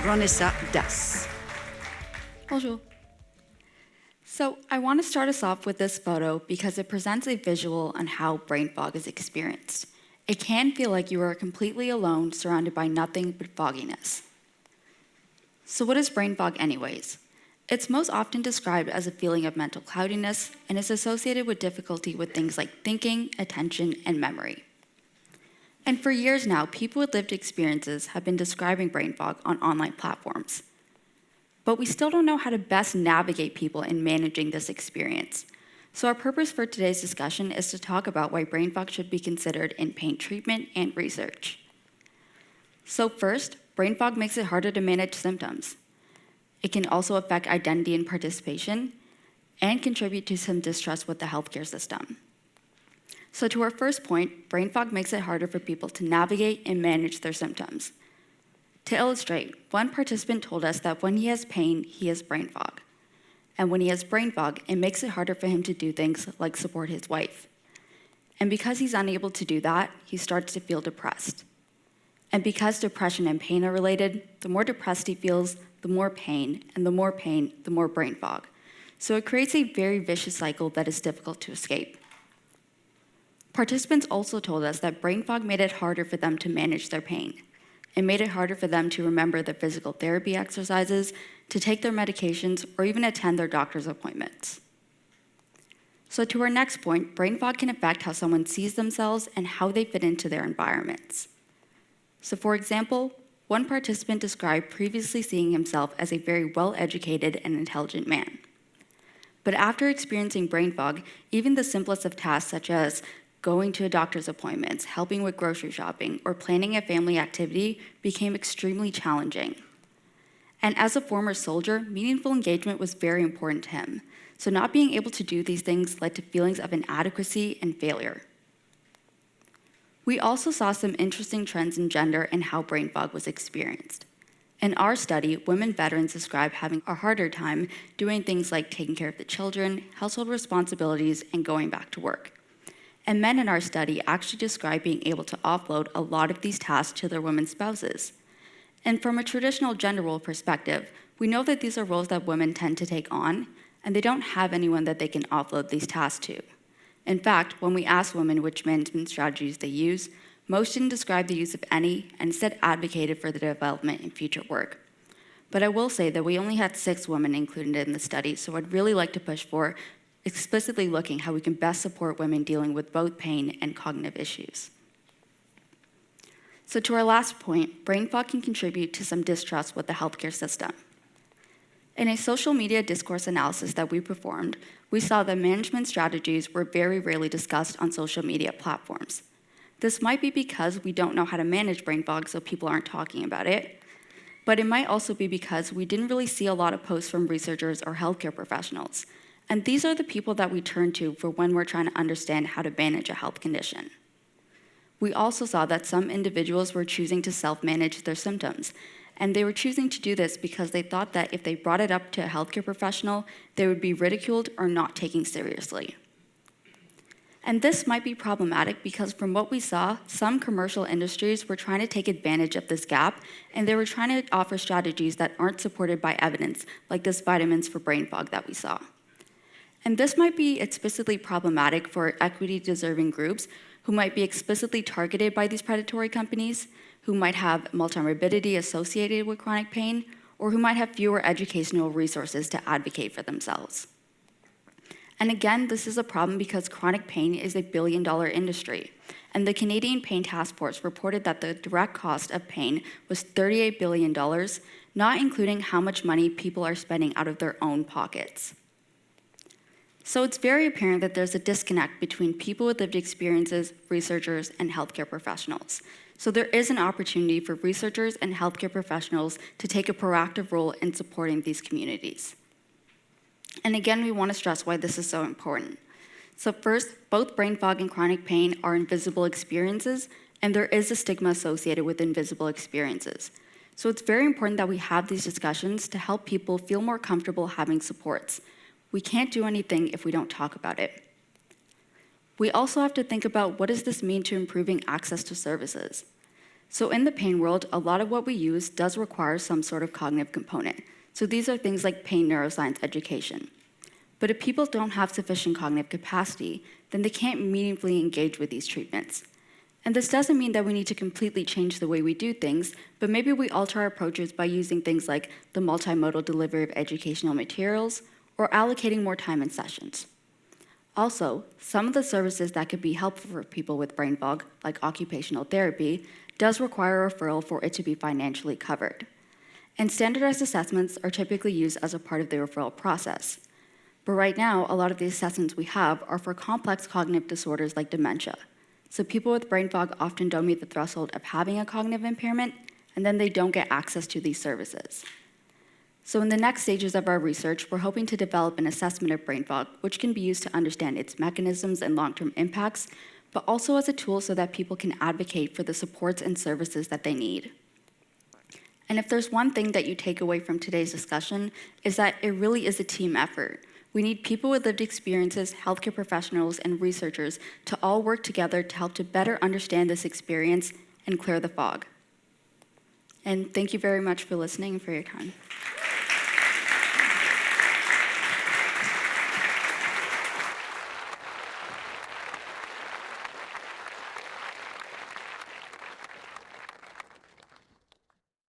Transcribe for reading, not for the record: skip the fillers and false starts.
Ronessa Dass. Bonjour. So I want to start us off with this photo because it presents a visual on how brain fog is experienced. It can feel like you are completely alone, surrounded by nothing but fogginess. So what is brain fog anyways? It's most often described as a feeling of mental cloudiness and is associated with difficulty with things like thinking, attention, and memory. And for years now, people with lived experiences have been describing brain fog on online platforms. But we still don't know how to best navigate people in managing this experience. So our purpose for today's discussion is to talk about why brain fog should be considered in pain treatment and research. So first, brain fog makes it harder to manage symptoms. It can also affect identity and participation and contribute to some distrust with the healthcare system. So to our first point, brain fog makes it harder for people to navigate and manage their symptoms. To illustrate, one participant told us that when he has pain, he has brain fog. And when he has brain fog, it makes it harder for him to do things like support his wife. And because he's unable to do that, he starts to feel depressed. And because depression and pain are related, the more depressed he feels, the more pain, and the more pain, the more brain fog. So it creates a very vicious cycle that is difficult to escape. Participants also told us that brain fog made it harder for them to manage their pain. It made it harder for them to remember their physical therapy exercises, to take their medications, or even attend their doctor's appointments. So to our next point, brain fog can affect how someone sees themselves and how they fit into their environments. So for example, one participant described previously seeing himself as a very well-educated and intelligent man. But after experiencing brain fog, even the simplest of tasks such as going to a doctor's appointments, helping with grocery shopping, or planning a family activity became extremely challenging. And as a former soldier, meaningful engagement was very important to him. So not being able to do these things led to feelings of inadequacy and failure. We also saw some interesting trends in gender and how brain fog was experienced. In our study, women veterans described having a harder time doing things like taking care of the children, household responsibilities, and going back to work. And men in our study actually described being able to offload a lot of these tasks to their women spouses. And from a traditional gender role perspective, we know that these are roles that women tend to take on, and they don't have anyone that they can offload these tasks to. In fact, when we asked women which management strategies they use, most didn't describe the use of any, and instead advocated for the development in future work. But I will say that we only had 6 women included in the study, so I'd really like to push for explicitly looking how we can best support women dealing with both pain and cognitive issues. So to our last point, brain fog can contribute to some distrust with the healthcare system. In a social media discourse analysis that we performed, we saw that management strategies were very rarely discussed on social media platforms. This might be because we don't know how to manage brain fog, so people aren't talking about it, but it might also be because we didn't really see a lot of posts from researchers or healthcare professionals. And these are the people that we turn to for when we're trying to understand how to manage a health condition. We also saw that some individuals were choosing to self-manage their symptoms, and they were choosing to do this because they thought that if they brought it up to a healthcare professional, they would be ridiculed or not taken seriously. And this might be problematic because from what we saw, some commercial industries were trying to take advantage of this gap, and they were trying to offer strategies that aren't supported by evidence, like this vitamins for brain fog that we saw. And this might be explicitly problematic for equity-deserving groups who might be explicitly targeted by these predatory companies, who might have multimorbidity associated with chronic pain, or who might have fewer educational resources to advocate for themselves. And again, this is a problem because chronic pain is a billion-dollar industry. And the Canadian Pain Task Force reported that the direct cost of pain was $38 billion, not including how much money people are spending out of their own pockets. So it's very apparent that there's a disconnect between people with lived experiences, researchers, and healthcare professionals. So there is an opportunity for researchers and healthcare professionals to take a proactive role in supporting these communities. And again, we want to stress why this is so important. So first, both brain fog and chronic pain are invisible experiences, and there is a stigma associated with invisible experiences. So it's very important that we have these discussions to help people feel more comfortable having supports. We can't do anything if we don't talk about it. We also have to think about what does this mean to improving access to services. So in the pain world, a lot of what we use does require some sort of cognitive component. So these are things like pain neuroscience education. But if people don't have sufficient cognitive capacity, then they can't meaningfully engage with these treatments. And this doesn't mean that we need to completely change the way we do things, but maybe we alter our approaches by using things like the multimodal delivery of educational materials or allocating more time in sessions. Also, some of the services that could be helpful for people with brain fog, like occupational therapy, does require a referral for it to be financially covered. And standardized assessments are typically used as a part of the referral process. But right now, a lot of the assessments we have are for complex cognitive disorders like dementia. So people with brain fog often don't meet the threshold of having a cognitive impairment, and then they don't get access to these services. So in the next stages of our research, we're hoping to develop an assessment of brain fog, which can be used to understand its mechanisms and long-term impacts, but also as a tool so that people can advocate for the supports and services that they need. And if there's one thing that you take away from today's discussion, is that it really is a team effort. We need people with lived experiences, healthcare professionals, and researchers to all work together to help to better understand this experience and clear the fog. And thank you very much for listening and for your time.